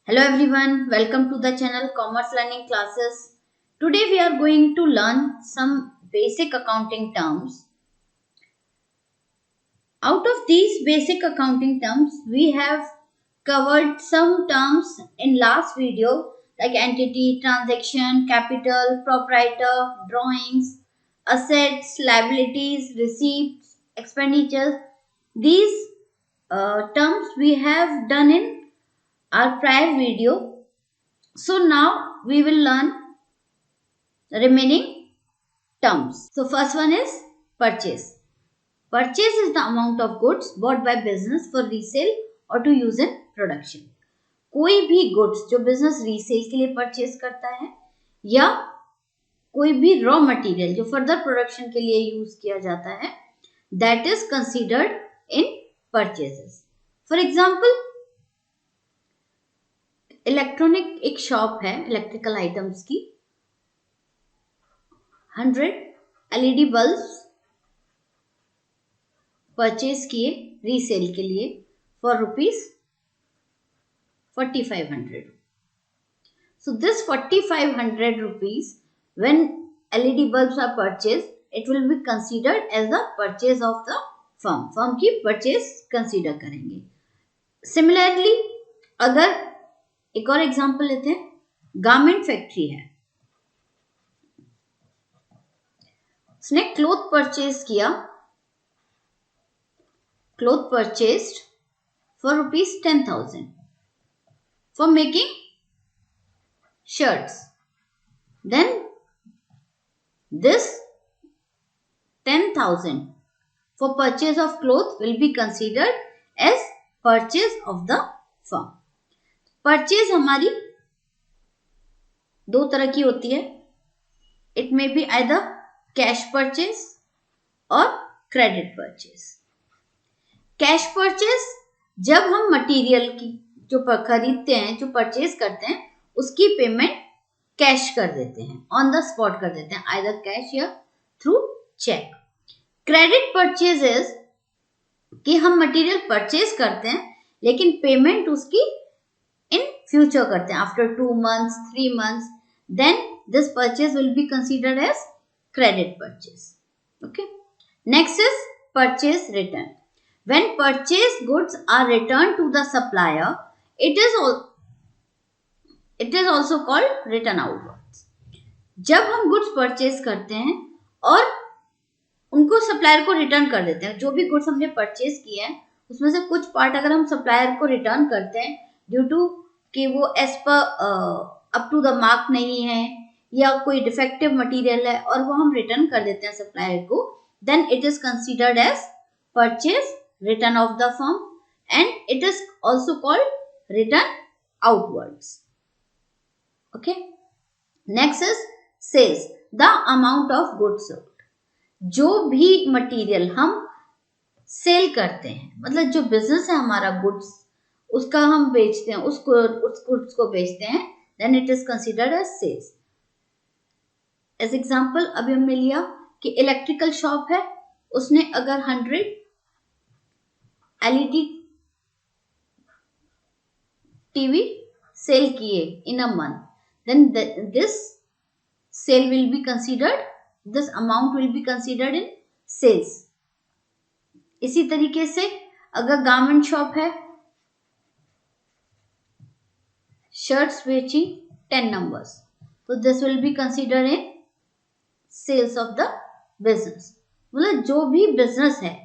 Hello everyone, welcome to the channel Commerce Learning Classes. Today we are going to learn some basic accounting terms. Out of these basic accounting terms, we have covered some terms in last video like entity, transaction, capital, proprietor, drawings, assets, liabilities, receipts, expenditures. These terms we have done in our prior video. So now we will learn the remaining terms. So first one is purchase. Purchase is the amount of goods bought by business for resale or to use in production. कोई भी goods जो business resale के लिए purchase करता है या कोई भी रॉ मटेरियल जो फर्दर प्रोडक्शन के लिए यूज किया जाता है, that is considered in purchases. For example, electronic एक शॉप है इलेक्ट्रिकल आइटम्स की. 100 एलईडी बल्ब्स परचेज किए रीसेल के लिए for ₹4500. So this 4500 rupees, when LED bulbs are purchased, it will be considered as the purchase of the firm. Firm की purchase consider करेंगे. Similarly अगर एक और एग्जांपल लेते हैं, गारमेंट फैक्ट्री है, उसने क्लोथ परचेज किया, cloth purchased for ₹10,000 for making shirts. Then this 10,000 for purchase of cloth will be considered as purchase of the firm. Purchase हमारी दो तरह की होती है. It may be either cash purchase और credit purchase. Cash purchase जब हम material की जो खरीदते हैं, जो परचेज करते हैं, उसकी पेमेंट कैश कर देते हैं, ऑन द स्पॉट कर देते हैं, आइदर कैश या through cheque. Credit purchase is कि हम मटेरियल परचेज करते हैं लेकिन पेमेंट उसकी इन फ्यूचर करते हैं, after 2 months 3 months, then this purchase will be considered as credit purchase. Okay, next is purchase return. When purchased goods are returned to the supplier, it is also called return outwards. जब हम goods purchase करते हैं और उनको supplier को return कर देते हैं, जो भी गुड्स हमने परचेज किए हैं उसमें से कुछ पार्ट अगर हम सप्लायर को रिटर्न करते हैं ड्यू टू कि वो as per up to the mark नहीं है या कोई डिफेक्टिव मटेरियल है और वो हम रिटर्न कर देते हैं सप्लायर को, then it is considered as purchase return of the firm and it is also called return outwards. Okay, next is sales, the amount of goods sold. जो भी मटेरियल हम सेल करते हैं, मतलब जो बिजनेस है हमारा गुड्स उसका हम बेचते हैं, उस गुड्स को बेचते हैं, then it is considered as sales. As example अभी हमने लिया कि इलेक्ट्रिकल शॉप है, उसने अगर 100 LED TV sell किए in a month, then this sale will be considered, this amount will be considered in sales. इसी तरीके से अगर गारमेंट शॉप है, शर्ट्स बेची 10 numbers, तो this will be considered in sales of the business. मतलब जो भी बिजनेस है,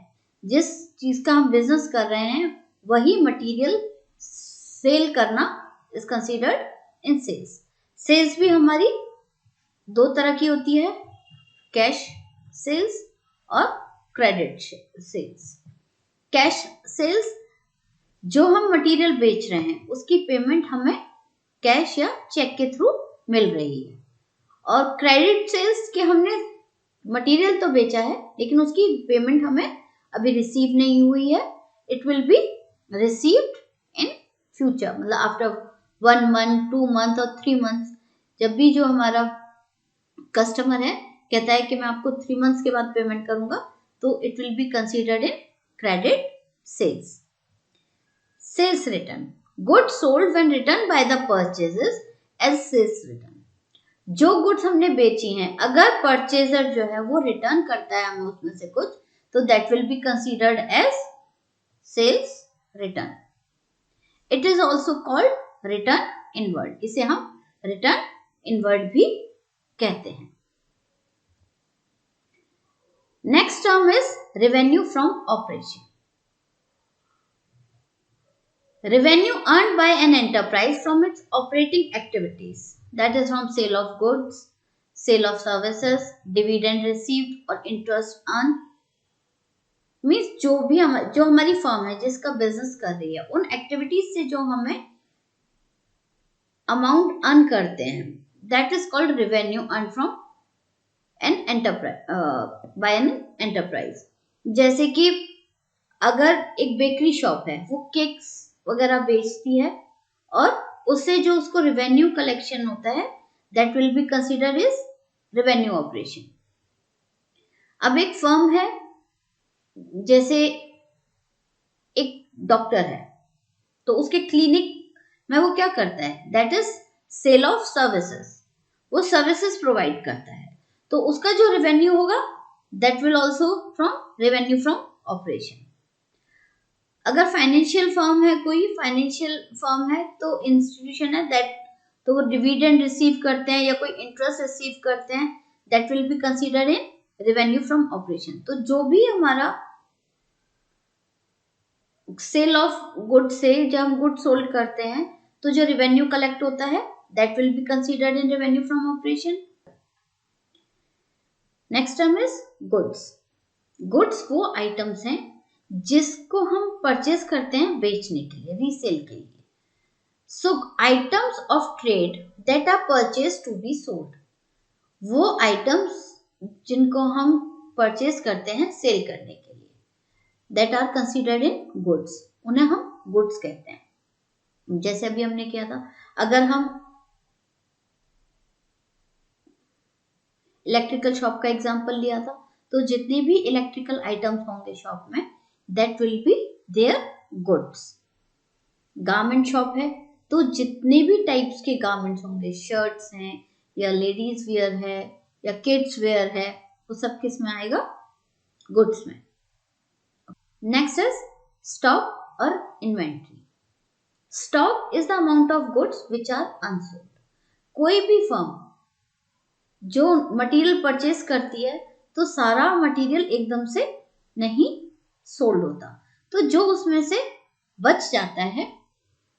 जिस चीज का हम बिजनेस कर रहे हैं वही मटेरियल सेल करना is considered in sales. Sales भी हमारी दो तरह की होती है, कैश सेल्स और क्रेडिट सेल्स. कैश सेल्स जो हम मटेरियल बेच रहे हैं उसकी पेमेंट हमें कैश या चेक के थ्रू मिल रही है, और क्रेडिट सेल्स के हमने मटेरियल तो बेचा है लेकिन उसकी पेमेंट हमें अभी रिसीव नहीं हुई है, it will be received in future. मतलब आफ्टर 1 month 2 month और 3 months, जब भी जो हमारा कस्टमर है कहता है कि मैं आपको 3 months के बाद पेमेंट करूंगा, तो it will be considered in credit sales. Sales return, goods sold when return by the purchasers as sales return. जो गुड्स हमने बेची हैं, अगर परचेजर जो है वो रिटर्न करता है हमें उसमें से कुछ, तो that will be considered as sales return. It is also called return inward, इसे हम रिटर्न इनवर्ड भी कहते हैं। Next term is revenue from operation. Revenue earned by an enterprise from its operating activities, that is from sale of goods, sale of services, dividend received और interest earned, means जो हमारी firm है जिसका business कर रही है, उन activities से जो हमें अमाउंट अर्न करते हैं, that is called revenue earned from an enterprise by an enterprise। जैसे कि अगर एक बेकरी शॉप है, वो केक्स वगैरह बेचती है और उससे जो उसको रेवेन्यू कलेक्शन होता है, that will be considered is revenue operation. अब एक फर्म है, जैसे एक डॉक्टर है, तो उसके क्लिनिक में वो क्या करता है, that is sale of services, वो सर्विसेज प्रोवाइड करता है, तो उसका जो रेवेन्यू होगा that will also from revenue from operation. अगर फाइनेंशियल फर्म है, कोई फाइनेंशियल फर्म है, तो इंस्टीट्यूशन है दैट, तो वो डिविडेंड रिसीव करते हैं या कोई इंटरेस्ट रिसीव करते हैं, that will be considered in revenue from operation. तो जो भी हमारा सेल ऑफ गुड से जब हम गुड सोल्ड करते हैं, तो जो रेवेन्यू कलेक्ट होता है that will be considered in revenue from operation. Next term is goods. Goods वो आइटम्स हैं जिसको हम परचेज करते हैं बेचने के लिए, रीसेल के लिए। So items of trade that are purchase to be sold, वो आइटम्स जिनको हम परचेज करते हैं सेल करने के लिए, that are considered in goods, उन्हें हम गुड्स कहते हैं। जैसे अभी हमने किया था, अगर हम इलेक्ट्रिकल शॉप का एग्जांपल लिया था, तो जितने भी इलेक्ट्रिकल आइटम्स होंगे शॉप में, that will be their goods। Garment shop है, तो जितने भी टाइप्स के गारमेंट्स होंगे, शर्ट्स हैं या लेडीज वेयर है या किड्स वेयर है, वो सब किस में आएगा, गुड्स में। नेक्स्ट इज स्टॉक और inventory. Stock is the amount of goods which are unsold. कोई भी फर्म जो मटेरियल परचेज करती है, तो सारा मटेरियल एकदम से नहीं सोल्ड होता, तो जो उसमें से बच जाता है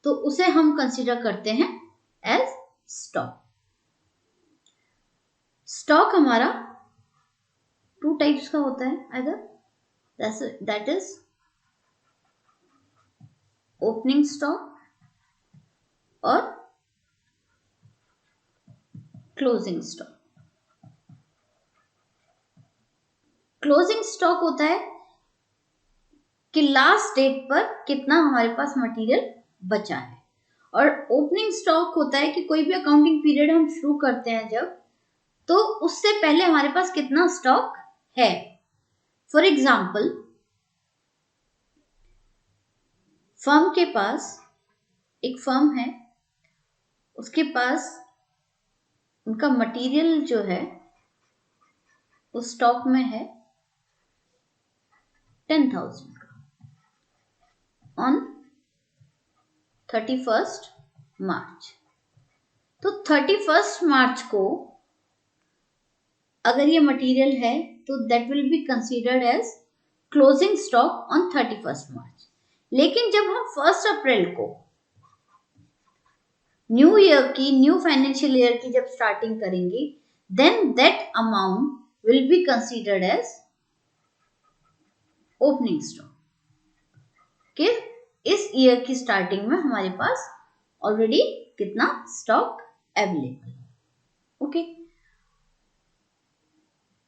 तो उसे हम कंसीडर करते हैं एज स्टॉक। स्टॉक हमारा टू टाइप्स का होता है, अगर दैट इज ओपनिंग स्टॉक और क्लोजिंग स्टॉक। क्लोजिंग स्टॉक होता है कि लास्ट डेट पर कितना हमारे पास मटेरियल बचा है, और ओपनिंग स्टॉक होता है कि कोई भी अकाउंटिंग पीरियड हम शुरू करते हैं जब, तो उससे पहले हमारे पास कितना स्टॉक है। फॉर एग्जाम्पल, फर्म के पास एक फर्म है, उसके पास उनका मटेरियल जो है उस स्टॉक में है 10,000 ऑन 31st मार्च। तो 31st मार्च को अगर ये मटेरियल है, तो that will be considered as closing stock on 31st March. लेकिन जब हम 1 अप्रैल को न्यू ईयर की, न्यू फाइनेंशियल ईयर की जब स्टार्टिंग करेंगे, then that amount will be considered as opening stock, कि इस ईयर की स्टार्टिंग में हमारे पास ऑलरेडी कितना स्टॉक अवेलेबल, ओके।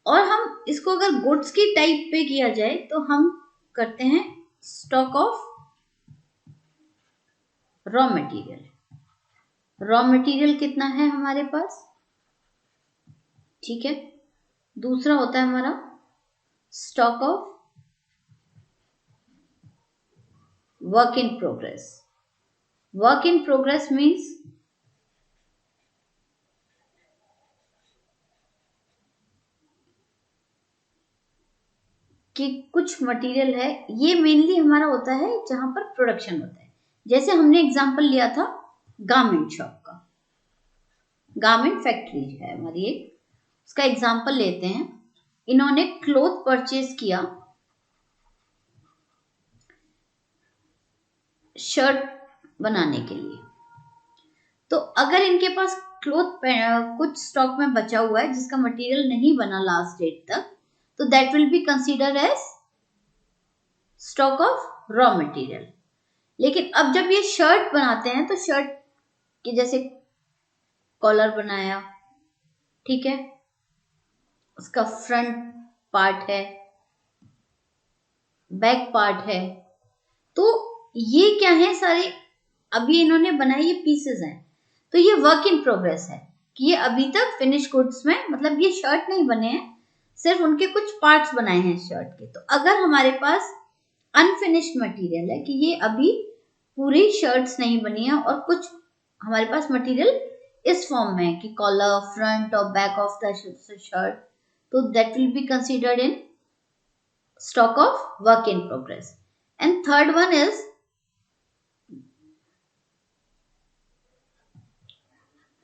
और हम इसको अगर गुड्स की टाइप पे किया जाए, तो हम करते हैं stock of raw material. Raw material कितना है हमारे पास, ठीक है। दूसरा होता है हमारा stock of work in progress. Work in progress means कि कुछ मटेरियल है, ये मेनली हमारा होता है जहां पर प्रोडक्शन होता है। जैसे हमने एग्जांपल लिया था गारमेंट शॉप का, गारमेंट फैक्ट्री है हमारी एक, उसका एग्जांपल लेते हैं। इन्होंने क्लोथ परचेज किया शर्ट बनाने के लिए, तो अगर इनके पास क्लोथ कुछ स्टॉक में बचा हुआ है जिसका मटेरियल नहीं बना लास्ट डेट तक, तो that will be considered as stock of raw material. लेकिन अब जब ये शर्ट बनाते हैं तो शर्ट के जैसे कॉलर बनाया, ठीक है, उसका फ्रंट पार्ट है, बैक पार्ट है, तो ये क्या है सारे अभी इन्होंने बनाए, ये पीसेस हैं, तो ये वर्क इन प्रोग्रेस है कि ये अभी तक फिनिश गुड्स में, मतलब ये शर्ट नहीं बने हैं, सिर्फ उनके कुछ पार्ट्स बनाए हैं शर्ट के। तो अगर हमारे पास अनफिनिश्ड मटेरियल है कि ये अभी पूरी शर्ट्स नहीं बनी है और कुछ हमारे पास मटेरियल इस फॉर्म में है कि कॉलर, फ्रंट और बैक ऑफ द शर्ट, तो that will be considered in stock of work in progress. And third one is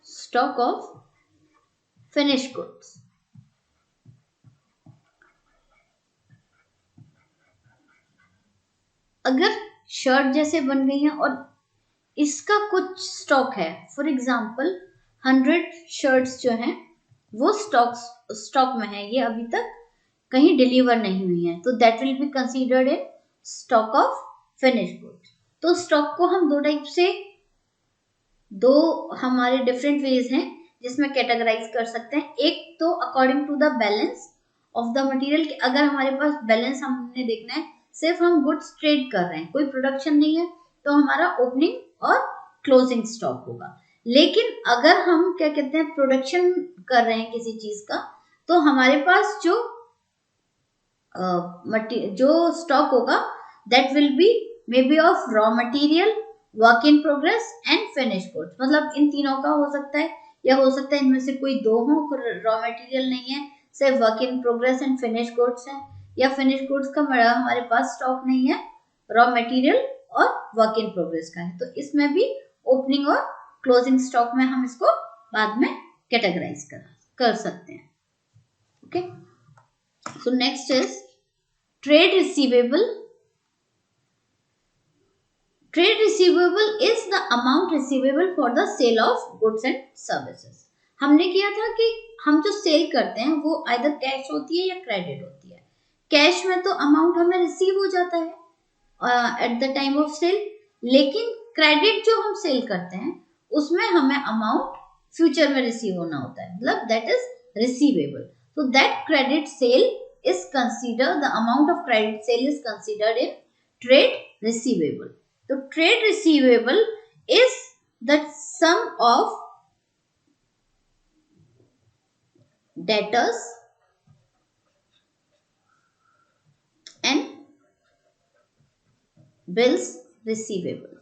stock of finished goods. अगर शर्ट जैसे बन गई है और इसका कुछ स्टॉक है, फॉर एग्जाम्पल 100 शर्ट्स जो हैं वो स्टॉक में है, ये अभी तक कहीं डिलीवर नहीं हुई है, तो that will be considered in stock of finished goods. तो स्टॉक को हम दो हमारे डिफरेंट वेज हैं जिसमें कैटेगराइज कर सकते हैं। एक तो according to the balance of the material, कि अगर हमारे पास बैलेंस हमने देखना है, सिर्फ हम गुड्स ट्रेड कर रहे हैं, कोई प्रोडक्शन नहीं है, तो हमारा ओपनिंग और क्लोजिंग स्टॉक होगा। लेकिन अगर हम क्या कहते हैं प्रोडक्शन कर रहे हैं किसी चीज का, तो हमारे पास जो स्टॉक होगा that will B may be of raw material, work in progress and finish goods. मतलब इन तीनों का हो सकता है, या हो सकता है इनमें से कोई दो हो, रॉ मटेरियल नहीं है, सिर्फ work in progress and finish goods है, या फिनिश गुड्स का हमारे पास स्टॉक नहीं है, रॉ मटेरियल और वर्क इन प्रोग्रेस का है। तो इसमें भी ओपनिंग और क्लोजिंग स्टॉक में हम इसको बाद में कैटेगराइज कर सकते हैं। Okay, so next is trade receivable. Trade receivable is the amount receivable for the sale of goods and services. हमने किया था कि हम जो सेल करते हैं वो आइदर कैश होती है या क्रेडिट होती है। कैश में तो अमाउंट हमें रिसीव हो जाता है at the time of sale, लेकिन क्रेडिट जो हम सेल करते हैं उसमें हमें अमाउंट फ्यूचर में रिसीव होना होता है, मतलब दैट इज रिसीवेबल। तो that credit sale is considered, the amount of credit sale is considered in trade receivable. तो trade receivable is the sum of debtors and bills receivable.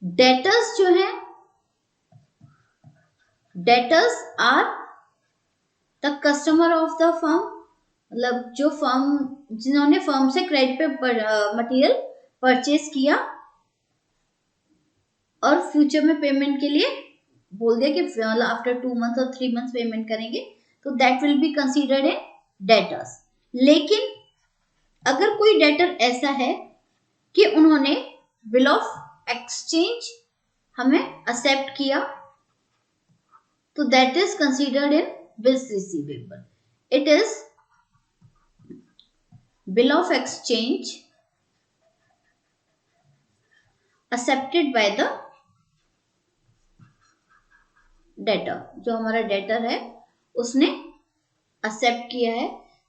Debtors जो है, debtors are the customer of the firm, मतलब जो firm, जिन्होंने firm से credit पे material purchase किया और फ्यूचर में पेमेंट के लिए बोल दिया कि आफ्टर 2 मंथ्स और 3 मंथ्स पेमेंट करेंगे, तो that will be considered in debtors. लेकिन अगर कोई डेटर ऐसा है कि उन्होंने बिल ऑफ एक्सचेंज हमें एक्सेप्ट किया, तो that is considered in bills receivable. It is bill of exchange accepted by the debtor, जो हमारा डेटर है उसने एक्सेप्ट किया है,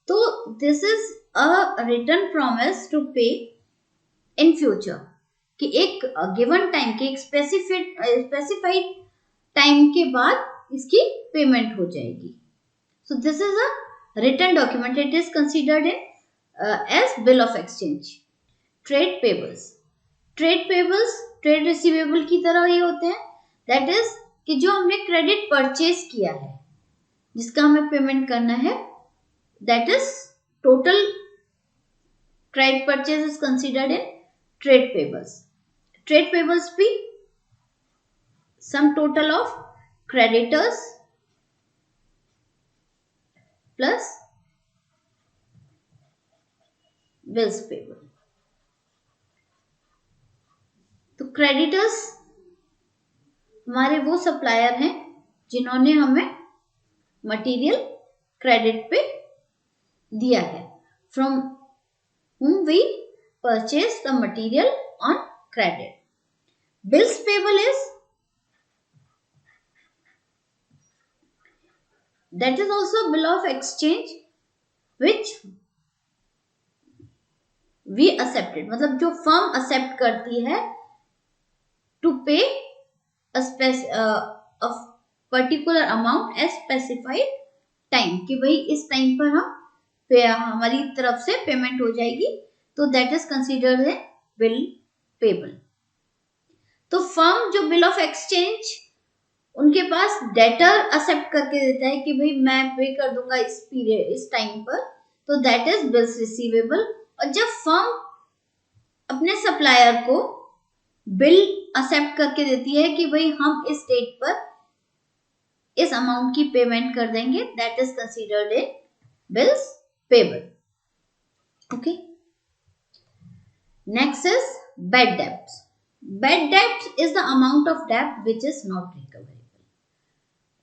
तो this is a written promise to pay in future, कि एक गिवन टाइम के एक स्पेसिफाइड टाइम के बाद इसकी पेमेंट हो जाएगी। So this is a written document, it is considered in as bill of exchange. Trade payables, trade payables trade receivable की तरह ही होते हैं। दैट इज कि जो हमने क्रेडिट परचेज किया है, जिसका हमें पेमेंट करना है, that is total credit purchase is considered in trade payables. Trade payables be sum total of creditors plus bills payable. तो creditors हमारे वो सप्लायर हैं जिन्होंने हमें मटेरियल क्रेडिट पे दिया है, from whom we purchase the material on credit. Bills payable is, that is also bill of exchange which we accepted, मतलब जो फर्म accept करती है to pay a particular amount as specified time, कि भाई इस टाइम पर हम हमारी तरफ से पेमेंट हो जाएगी, तो that is considered a bill payable. तो फर्म जो बिल ऑफ एक्सचेंज उनके पास डेटर एक्सेप्ट करके देता है कि भाई मैं पे कर दूंगा इस पीरियड, इस टाइम पर, तो दैट इज बिल्स रिसीवेबल। और जब फर्म अपने सप्लायर को बिल एक्सेप्ट करके देती है कि भाई हम इस डेट पर इस अमाउंट की पेमेंट कर देंगे, that is considered a bills payable. Okay. Next is bad debts. Bad debt is the amount of debt which is not recoverable.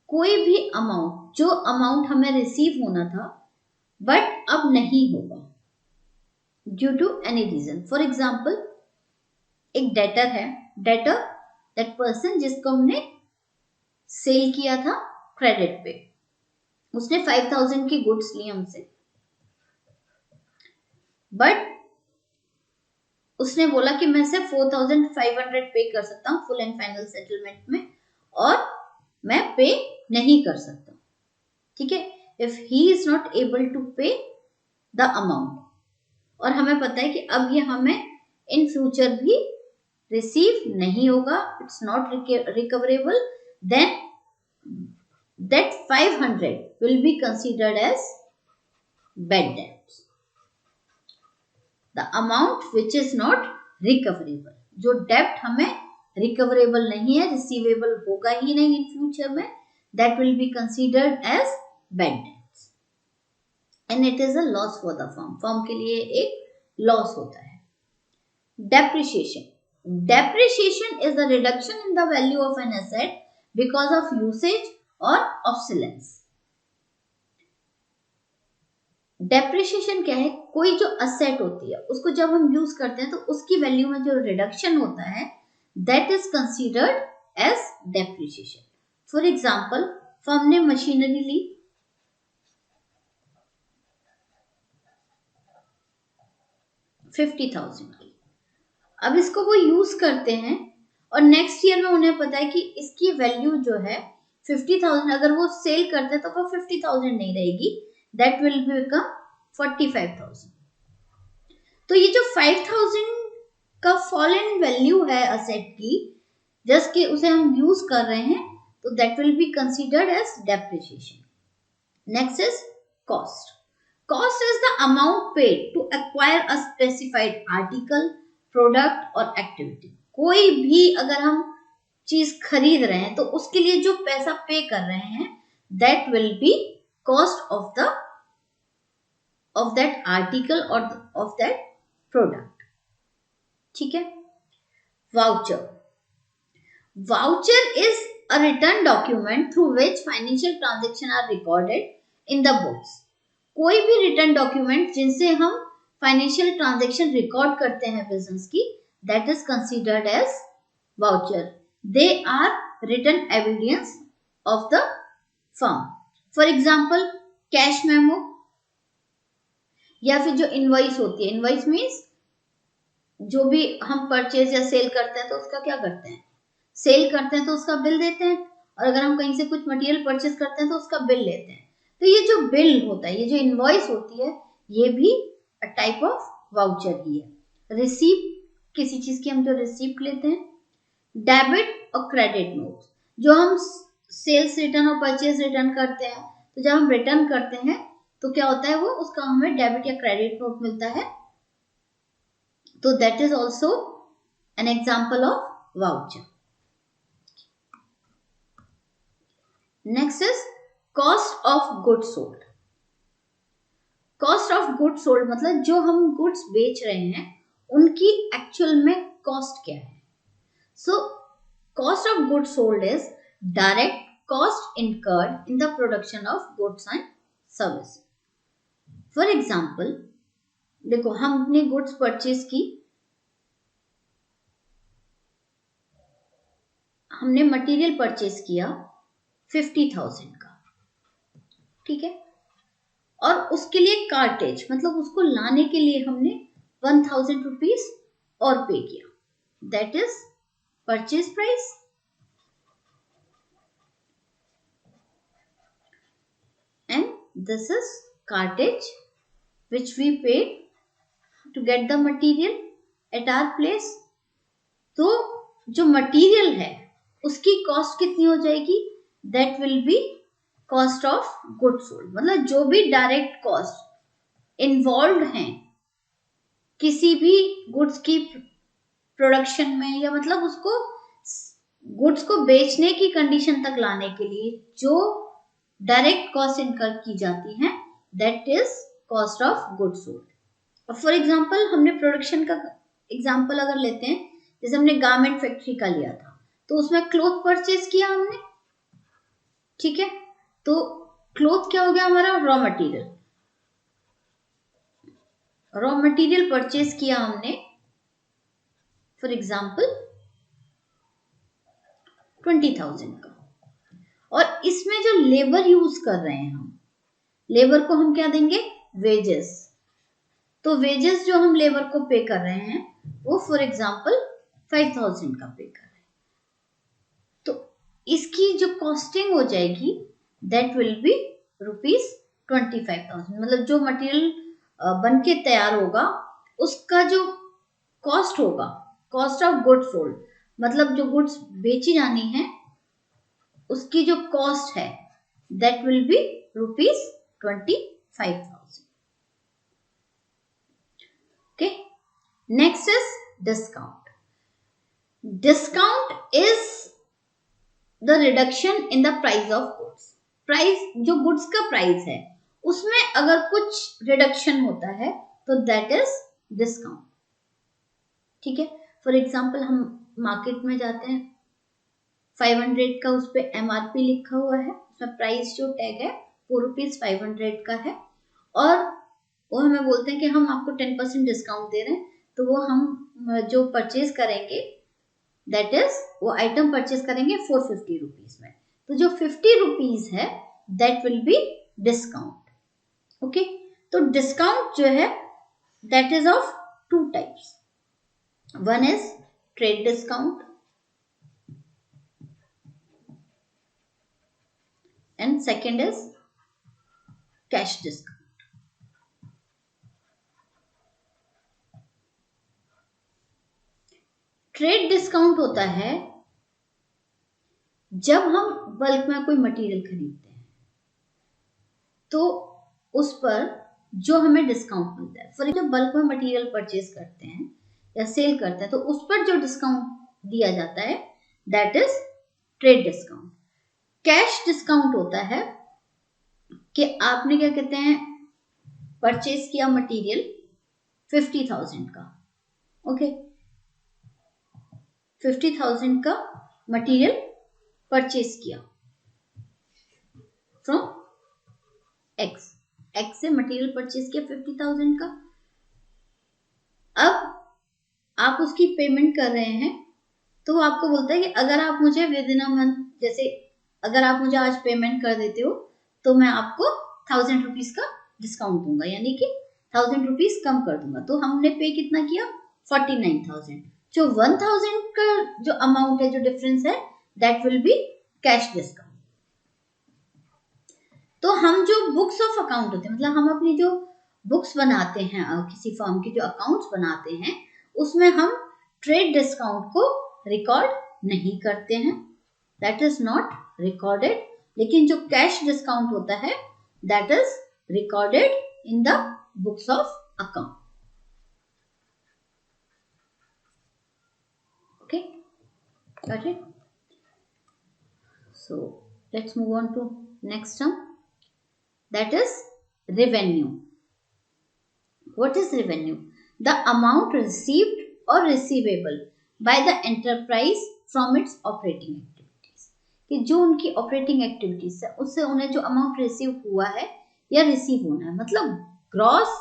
कोई भी अमाउंट, जो अमाउंट हमें रिसीव होना था बट अब नहीं होगा due to any reason. For example, एक डेटर है, डेटर दैट पर्सन जिसको हमने सेल किया था क्रेडिट पे, उसने 5000 की गुड्स ली हमसे, बट उसने बोला कि मैं सिर्फ 4500 पे कर सकता हूँ फुल एंड फाइनल सेटलमेंट में, और मैं पे नहीं कर सकता। ठीक है, if he is not able to pay the amount, और हमें पता है कि अब ये हमें इन फ्यूचर भी रिसीव नहीं होगा, it's not recoverable, then that 500 will be considered as bad debts. The amount which is not recoverable, जो डेप्ट हमें रिकवरेबल नहीं है, रिसीवेबल होगा ही नहीं इन फ्यूचर में, that will be considered as bad debts and it is a loss for the firm. Firm के लिए एक लॉस होता है। Depreciation, depreciation is the reduction in the value of an asset because of usage और obsolescence. Depreciation क्या है? कोई जो असेट होती है उसको जब हम यूज करते हैं तो उसकी वैल्यू में जो रिडक्शन होता है, that is considered as depreciation. For example, firm ने मशीनरी ली 50,000 की, अब इसको वो यूज करते हैं और नेक्स्ट ईयर में उन्हें पता है कि इसकी वैल्यू जो है 50,000, अगर वो सेल करते तो वो 50,000 नहीं रहेगी, दैट विल बिकम 45,000। तो ये जो 5,000 का फॉल इन वैल्यू है असेट की, जस्ट कि उसे हम यूज कर रहे हैं, तो that will be considered as depreciation. Next is cost. Cost is the amount paid to acquire a specified article, product or activity. कोई भी अगर हम चीज खरीद रहे हैं तो उसके लिए जो पैसा पे कर रहे हैं, that will B cost of that article or of that product. ठीक है। Voucher. Voucher is a written document through which financial transactions are recorded in the books. कोई भी written document जिनसे हम financial transaction record करते हैं business की, that is considered as voucher. They are written evidence of the firm. For example, cash memo, या फिर जो इनवॉइस होती है, इनवॉइस मीन्स जो भी हम परचेज या सेल करते हैं तो उसका क्या करते हैं, सेल करते हैं तो उसका बिल देते हैं, और अगर हम कहीं से कुछ मटेरियल परचेज करते हैं तो उसका बिल लेते हैं। तो ये जो बिल होता है, ये जो इनवॉइस होती है, ये भी टाइप ऑफ वाउचर ही है। रिसीप्ट किसी चीज की हम जो रिसीप्ट लेते हैं, डेबिट और क्रेडिट नोट्स जो हम सेल्स रिटर्न और परचेज रिटर्न करते हैं, तो जब हम रिटर्न करते हैं तो क्या होता है, वो उसका हमें डेबिट या क्रेडिट नोट मिलता है, तो that is also an example of voucher. Next is cost of goods sold. Cost of goods sold मतलब जो हम गुड्स बेच रहे हैं उनकी एक्चुअल में कॉस्ट क्या है। So cost of goods sold is direct cost incurred in the production of goods and service. For example देखो, हमने गुड्स परचेज की, हमने मटेरियल परचेज किया 50,000 का, ठीक है, और उसके लिए कार्टेज मतलब उसको लाने के लिए हमने 1,000 रुपीज और पे किया, that is purchase price. And this is cartage which we paid to get the material at our place। तो जो मटेरियल है उसकी कॉस्ट कितनी हो जाएगी, that will B cost of goods sold. मतलब जो भी डायरेक्ट कॉस्ट इन्वॉल्व हैं किसी भी गुड्स की प्रोडक्शन में, या मतलब उसको गुड्स को बेचने की कंडीशन तक लाने के लिए जो डायरेक्ट कॉस्ट इनकर की जाती है, that is cost of goods sold. For example हमने प्रोडक्शन का एग्जाम्पल अगर लेते हैं, जैसे हमने गारमेंट फैक्ट्री का लिया था, तो उसमें क्लोथ परचेज किया हमने, ठीक है, तो क्लोथ क्या हो गया हमारा, raw material. Raw material purchase किया हमने फॉर एग्जाम्पल 20,000 का, और इसमें जो लेबर यूज कर रहे हैं हम, लेबर को हम क्या देंगे, वेजेस। तो वेजेस जो हम लेबर को पे कर रहे हैं वो फॉर एग्जाम्पल 5,000 का पे कर रहे हैं, तो इसकी जो कॉस्टिंग हो जाएगी दैट विल बी ₹25,000। मतलब जो मटेरियल बन के तैयार होगा उसका जो कॉस्ट होगा, कॉस्ट ऑफ गुड्स सोल्ड, मतलब जो गुड्स बेची जानी है उसकी जो कॉस्ट है that will B ₹25,000। Okay, next is discount. Discount is the reduction in the price of goods. Price जो गुड्स का प्राइस है उसमें अगर कुछ रिडक्शन होता है तो दैट इज डिस्काउंट, ठीक है। फॉर एग्जाम्पल हम मार्केट में जाते हैं, 500 का उस पर MRP लिखा हुआ है, उसमें प्राइस जो टैग है वो ₹500 का है, और वो हमें बोलते हैं कि हम आपको 10% डिस्काउंट दे रहे हैं, तो वो हम जो परचेज करेंगे दैट इज वो आइटम परचेज करेंगे 450 रुपीज में, तो जो 50 रुपीज है that will B discount. Okay, तो डिस्काउंट जो है that is of 2 types. One is trade discount and second is cash discount। Trade discount होता है जब हम बल्क में कोई मटेरियल खरीदते हैं तो उस पर जो हमें डिस्काउंट मिलता है, फॉर जब बल्क में मटेरियल परचेज करते हैं या सेल करते हैं तो उस पर जो डिस्काउंट दिया जाता है that is trade discount. Cash discount होता है कि आपने क्या कहते हैं परचेज किया मटेरियल 50,000 का, ओके, 50,000 का मटेरियल परचेज किया फ्रॉम एक्स से मटेरियल परचेज किया 50,000 का। अब आप उसकी पेमेंट कर रहे हैं तो वो आपको बोलता है कि अगर आप मुझे विद इन अ मंथ, जैसे अगर आप मुझे आज पेमेंट कर देते हो तो मैं आपको 1,000 रुपीज का डिस्काउंट दूंगा, यानी कि 1,000 रुपीज कम कर दूंगा। तो हमने पे कितना किया 49,000, जो 1,000 का जो अमाउंट है, जो डिफरेंस है that will be cash discount. तो हम जो बुक्स ऑफ अकाउंट होते हैं, मतलब हम अपनी जो बुक्स बनाते हैं किसी फर्म की जो अकाउंट्स बनाते हैं उसमें हम ट्रेड डिस्काउंट को रिकॉर्ड नहीं करते हैं, दैट इज नॉट रिकॉर्डेड। लेकिन जो कैश डिस्काउंट होता है that is recorded in the books of account. Okay, got it? So let's move on to next term, that is revenue. What is revenue? The amount received or receivable by the enterprise from its operating activities. कि जो उनकी operating activities है उससे उन्हें जो amount receive हुआ है या रिसीव होना है, मतलब gross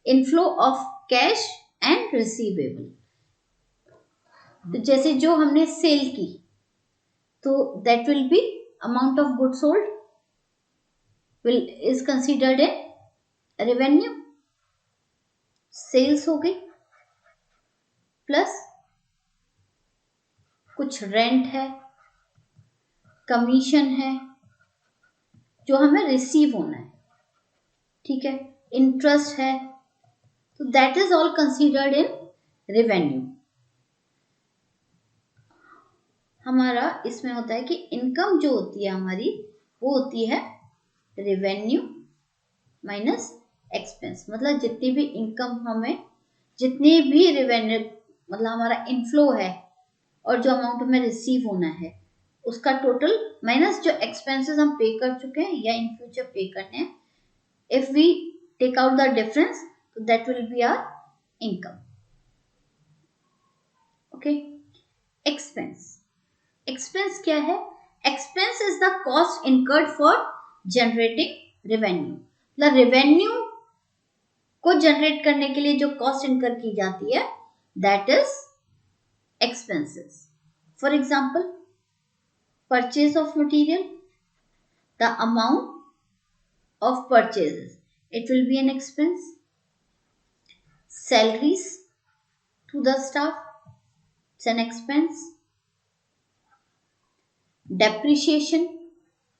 inflow of cash and receivable. तो जैसे जो हमने सेल की तो that will be amount of good sold will is considered in revenue. Sales हो गई प्लस कुछ रेंट है, कमीशन है जो हमें रिसीव होना है, ठीक है, इंटरेस्ट है, तो that is all considered in revenue. हमारा इसमें होता है कि इनकम जो होती है हमारी वो होती है रेवेन्यू माइनस एक्सपेंस। मतलब जितनी भी इनकम हमें, जितनी भी रेवेन्यू मतलब हमारा इनफ्लो है और जो अमाउंट हमें रिसीव होना है उसका टोटल माइनस जो एक्सपेंसेस हम पे कर चुके हैं या इन फ्यूचर पे करने हैं, if we take out the difference तो that will be our income. Okay, expense. Expense क्या है? Expense is the cost incurred for generating revenue. मतलब रेवेन्यू को जनरेट करने के लिए जो कॉस्ट इनकर की जाती है that is expenses. For example, purchase of material, the amount of purchases, it will be an expense. Salaries to the staff, it's an expense. Depreciation,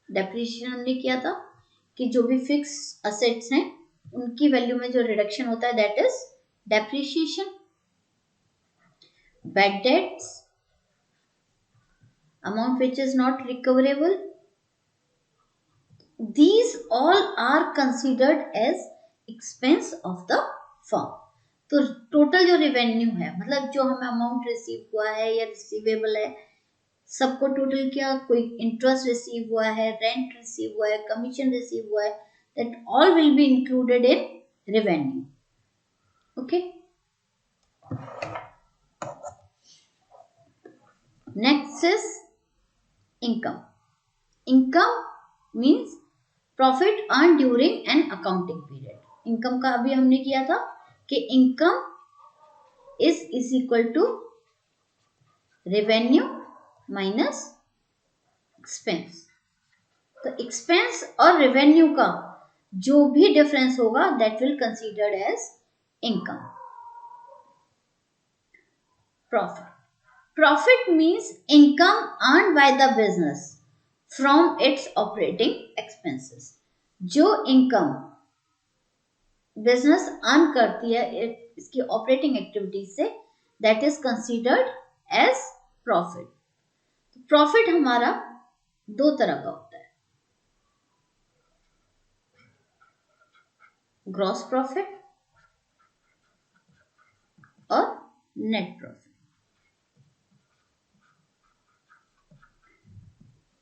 depreciation हमने किया था कि जो भी फिक्स असेट्स हैं उनकी वैल्यू में जो रिडक्शन होता है that is depreciation. Bad debts, amount which is not recoverable, these all are considered as expense of the firm। तो टोटल जो रेवेन्यू है, मतलब जो हमें अमाउंट रिसीव हुआ है या रिसीवेबल है, सबको टोटल किया, कोई इंटरेस्ट रिसीव हुआ है, रेंट रिसीव हुआ है, कमीशन रिसीव हुआ है, that all will be included in revenue. Okay, next is income. Income means profit earn during an accounting period. Income का अभी हमने किया था कि income is equal to revenue minus expense. तो एक्सपेंस और रेवेन्यू का जो भी डिफरेंस होगा that will considered as income. Profit. Profit means income earn by the business from its operating expenses. जो इनकम बिजनेस अर्न करती है इसकी ऑपरेटिंग एक्टिविटी से that is considered as profit. Profit हमारा दो तरह का होता है, ग्रॉस प्रॉफिट और नेट प्रॉफिट।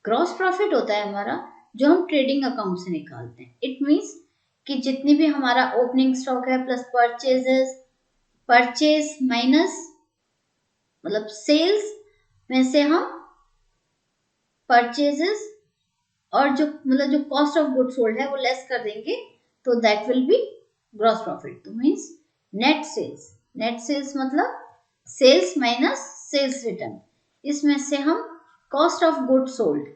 ग्रॉस प्रॉफिट होता है हमारा जो हम ट्रेडिंग अकाउंट से निकालते हैं। इट मीन्स कि जितनी भी हमारा ओपनिंग स्टॉक है प्लस परचेज माइनस मतलब सेल्स में से हम परचेजेस और जो मतलब जो कॉस्ट ऑफ गुड सोल्ड है वो लेस कर देंगे तो that will be gross profit. तो means net sales. Net sales मतलब सेल्स माइनस सेल्स रिटर्न, इसमें से हम कॉस्ट ऑफ गुड सोल्ड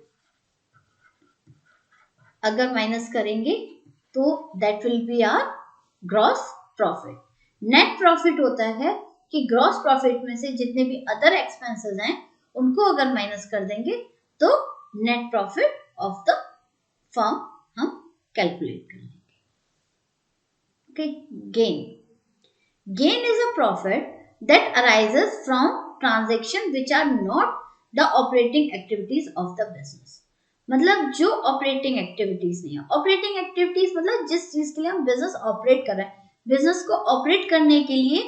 अगर माइनस करेंगे तो that will be our gross profit. Net profit होता है कि ग्रॉस प्रॉफिट में से जितने भी अदर एक्सपेंसेस हैं उनको अगर माइनस कर देंगे तो net profit of the firm हम कैलकुलेट कर लेंगे। Okay, gain. Gain is a profit that arises from transaction which are not the operating activities of the business. मतलब जो ऑपरेटिंग एक्टिविटीज नहीं है, ऑपरेटिंग एक्टिविटीज मतलब जिस चीज के लिए हम बिजनेस ऑपरेट कर रहे हैं, बिजनेस को ऑपरेट करने के लिए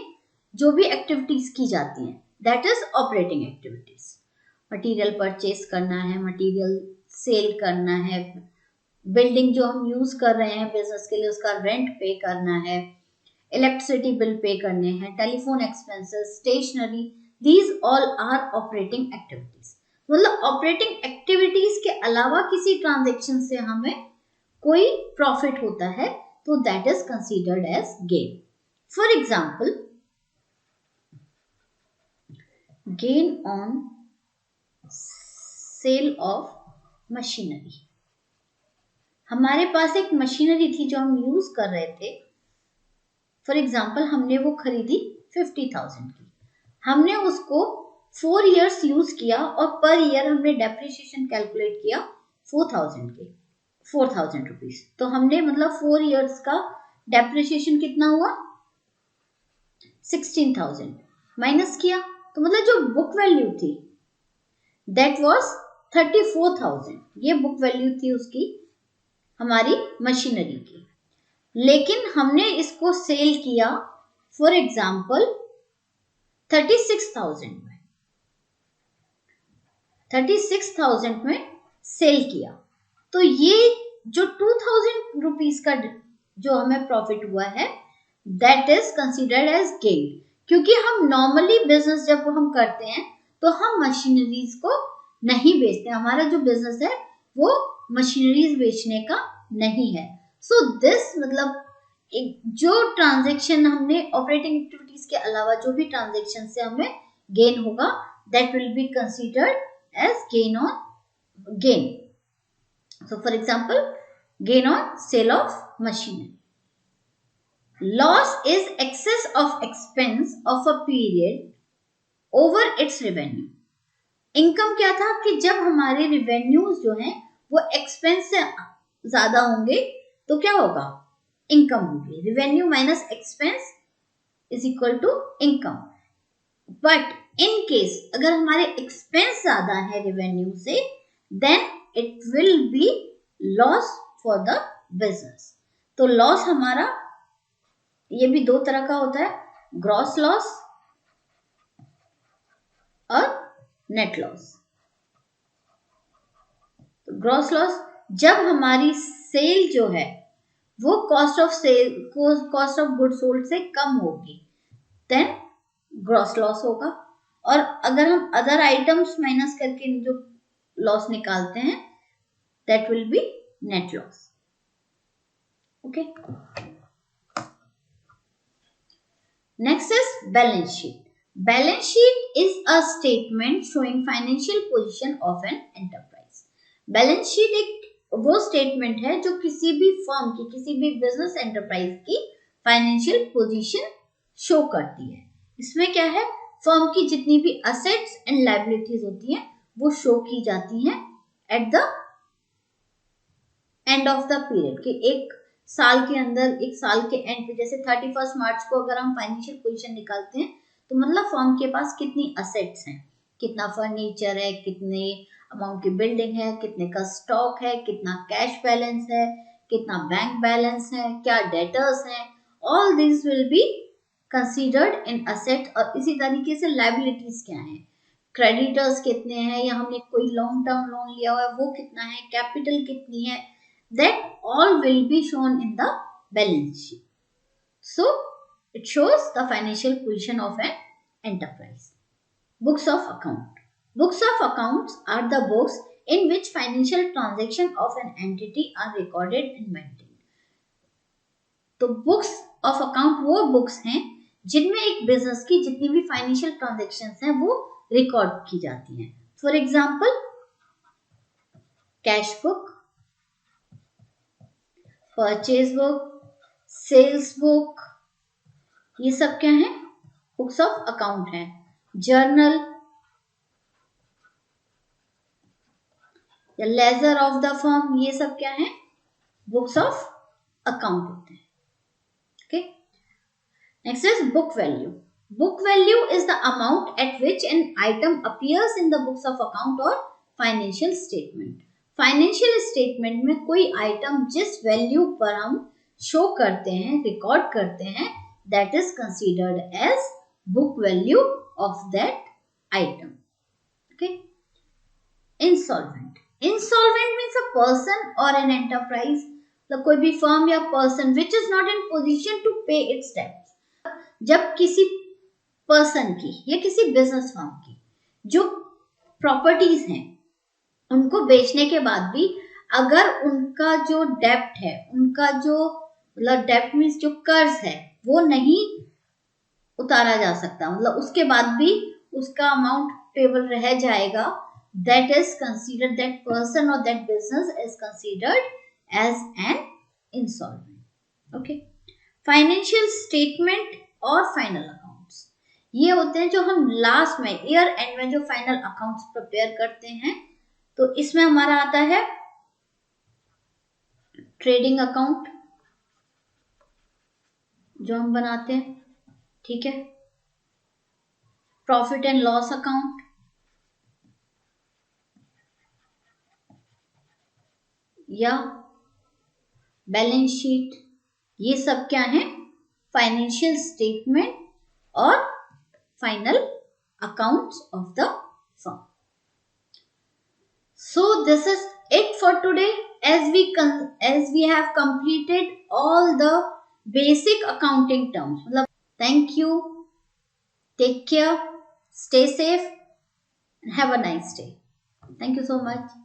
जो भी एक्टिविटीज की जाती हैं, that is operating activities. Material purchase करना है, मटेरियल सेल करना है, बिल्डिंग जो हम यूज कर रहे हैं बिजनेस के लिए उसका रेंट पे करना है, इलेक्ट्रिसिटी बिल पे करने हैं, telephone expenses, stationery, these all are operating activities. मतलब ऑपरेटिंग एक्टिविटीज के अलावा किसी ट्रांजेक्शन से हमें कोई प्रॉफिट होता है तो that is considered as gain. For example, gain on sale of machinery. हमारे पास एक मशीनरी थी जो हम यूज कर रहे थे. फॉर एग्जाम्पल, हमने वो खरीदी 50,000 की, हमने उसको 4 years यूज किया और पर ईयर हमने डेप्रिसिएशन कैलकुलेट किया 4,000 रुपीज. तो हमने मतलब 4 years का डेप्रिसिएशन कितना हुआ, 16,000 माइनस किया, तो मतलब जो बुक वैल्यू थी दैट वाज 34,000. ये बुक वैल्यू थी उसकी, हमारी मशीनरी की. लेकिन हमने इसको सेल किया फॉर एग्जाम्पल 36,000 में, 36,000 में सेल किया. तो ये जो 2,000 रुपीज का जो हमें प्रॉफिट हुआ है that is considered as gain. क्योंकि हम नॉर्मली बिजनेस जब हम करते हैं तो हम मशीनरीज को नहीं बेचते. हमारा जो बिजनेस है वो मशीनरीज बेचने का नहीं है. सो दिस मतलब एक जो ट्रांजैक्शन हमने ऑपरेटिंग एक्टिविटीज के अलावा जो भी ट्रांजैक्शन से हमें गेन होगा that will be considered as gain on gain. So for example, gain on sale of machinery. Loss is excess of expense of a period over its revenue. Income क्या था कि जब हमारे रिवेन्यूज जो हैं वो एक्सपेंस से ज्यादा होंगे तो क्या होगा, इनकम होगी. Revenue minus expense is equal to income. But in case अगर हमारे एक्सपेंस ज्यादा है रेवेन्यू से then it will be loss for the business. तो लॉस हमारा ये भी दो तरह का होता है, ग्रॉस लॉस और नेट लॉस. तो ग्रॉस लॉस जब हमारी सेल जो है वो cost of sale cost of good sold से कम होगी देन ग्रॉस लॉस होगा. और अगर हम अदर आइटम्स माइनस करके जो लॉस निकालते हैं that will B net loss. Okay, next is balance sheet. Balance sheet is a statement showing financial position of an enterprise. Balance sheet एक वो स्टेटमेंट है जो किसी भी फर्म की, किसी भी बिजनेस एंटरप्राइज की फाइनेंशियल पोजीशन शो करती है. इसमें क्या है, फर्म की जितनी भी असेट्स एंड लायबिलिटीज होती हैं वो शो की जाती हैं at the end of the period. कि एक साल के अंदर, एक साल के एंड पे, जैसे 31 मार्च को अगर हम फाइनेंशियल पोजीशन निकालते हैं तो मतलब फर्म के पास कितनी असेट्स हैं, कितना फर्नीचर है, कितने अमाउंट की बिल्डिंग है, कितने का स्टॉक है, कितना कैश बैलेंस है, कितना बैंक बैलेंस है, क्या डेटर्स हैं, all this will be considered in asset. और इसी तरीके से लायबिलिटीज क्या है, क्रेडिटर्स कितने हैं, या हमने कोई लॉन्ग टर्म लोन लिया हुआ है वो कितना है, कैपिटल कितनी है, that all will be shown in the balance sheet. So it shows the financial position of an enterprise. Books of account. Books of accounts are the books in which financial transactions of an entity are recorded and maintained. तो books of account वो books हैं जिनमें एक business की जितनी भी financial transactions हैं वो रिकॉर्ड की जाती हैं. For example, cash book, purchase book, sales book, ये सब क्या है, बुक्स ऑफ अकाउंट है. जर्नल या लेजर ऑफ द फर्म, ये सब क्या है, बुक्स ऑफ अकाउंट होते हैं. Okay, next is book value. Book value is the amount at which an item appears in the books of account or financial statement. Financial statement में कोई item जिस value पर हम शो करते हैं, record करते हैं, that is considered as book value of that item. Okay. Insolvent. Insolvent means a person or an enterprise, मतलब कोई भी फर्म या person which is not in position to pay its debts. जब किसी पर्सन की या किसी बिजनेस फर्म की जो प्रॉपर्टीज हैं उनको बेचने के बाद भी अगर उनका जो डेब्ट है, उनका जो मतलब डेब्ट मीन्स जो कर्ज है वो नहीं उतारा जा सकता, मतलब उसके बाद भी उसका अमाउंट पेबल रह जाएगा, that is considered, that person or that business is considered as an insolvent. Okay. Financial statement और फाइनल अकाउंट्स ये होते हैं जो हम लास्ट में ईयर एंड में जो फाइनल अकाउंट्स प्रिपेयर करते हैं. तो इसमें हमारा आता है ट्रेडिंग अकाउंट जो हम बनाते हैं, ठीक है, प्रॉफिट एंड लॉस अकाउंट, या बैलेंस शीट. ये सब क्या है? फाइनेंशियल स्टेटमेंट और final accounts of the firm. So this is it for today, as we have completed all the basic accounting terms. Thank you, take care, stay safe and have a nice day. Thank you so much.